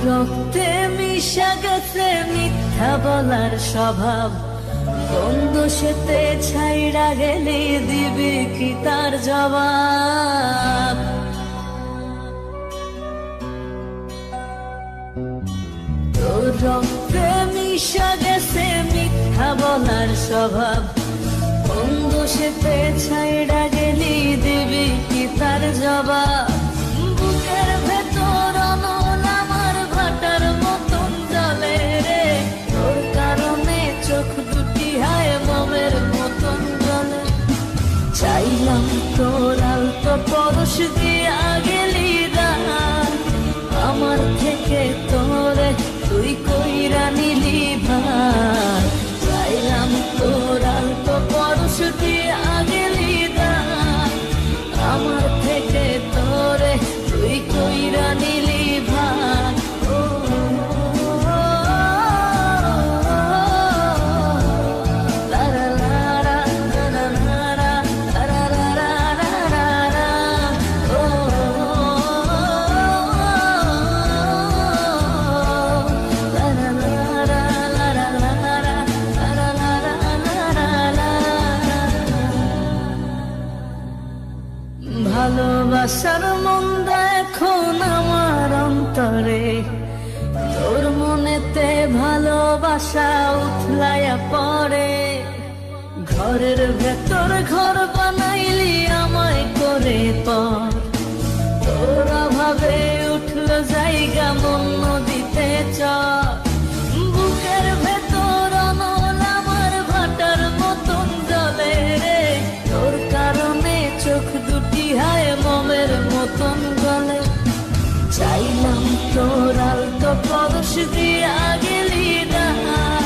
রক্তে মিশা গেছে মিথ্যা বলার স্বভাব, বন্ধ সেতে ছাইড়া গেলে দিবি কি তার জবাব? তোর রক্তে মিশা গেছে মিথ্যা বলার স্বভাব, বন্ধ সেতে ছাইড়া গেলি দিবি কি তার জবাব? বুকের ভেতর অনল আমার ভাটার মতন জলে রে, তোর কারণে চোখ দুটি হায় মোমের মতন জলে। চাইলাম তোর আলতো পরশ দিয়া গেলি দান, আমার থেকে তোরে তুই কইরা নিলি ভাই। চাইলাম তোর আলতো পরশ দিয়া গেলি দান, আমার থেকে তোরে তুই কইরা নিলি ভাই। ভালোবাসার মন্দ এখন আমার অন্তরে, তোর মনেতে ভালোবাসা উথলাইয়া পড়ে। ঘরের ভেতর ঘর বানাইলি আমায় করে পর, তোর অভাবে উঠল জায়গা মন নদীতে চর। বুকের ভেতর অনল আমার ভাটার মতন জলে রে, তোর কারণে চোখ দুটি হায় মোমের মতন গলে। চাইলাম তোর আলতো পরশ দিয়া গেলি দান,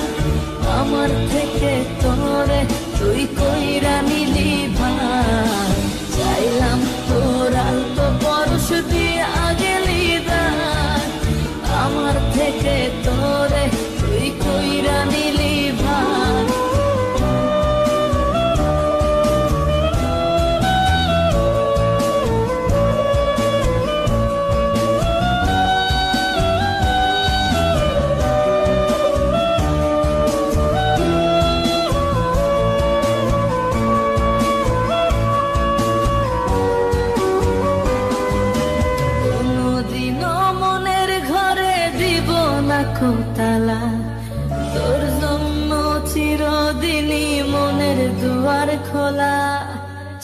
আমার থেকে তোরে তুই কইরা নিলি ভাই। চাইলাম তোর আলতো পরশ দিয়া গেলি দান, আমার থেকে তোরে তুই কইরা নিলি ভাই। তালা তোর জন্য চিরদিনই মনের দুয়ার খোলা,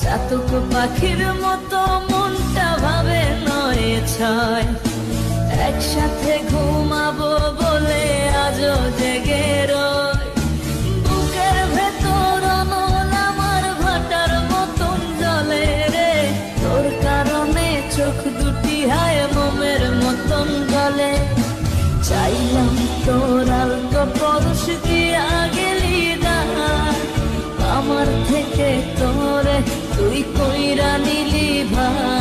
চাতক পাখির মতো মনটা ভাবে নয় ছয়। একসাথে ঘুমাবো বলে আজও জেগে রয়, বুকের ভেতর অনল আমার ভাটার মতন জলে রে, তোর কারণে চোখ দুটি হায় মোমের মতন গলে। চাইলাম তোর আলতো পরশ দিয়া গেলি দান, আমার থেকে তোরে তুই কইরা নিলি ভাই।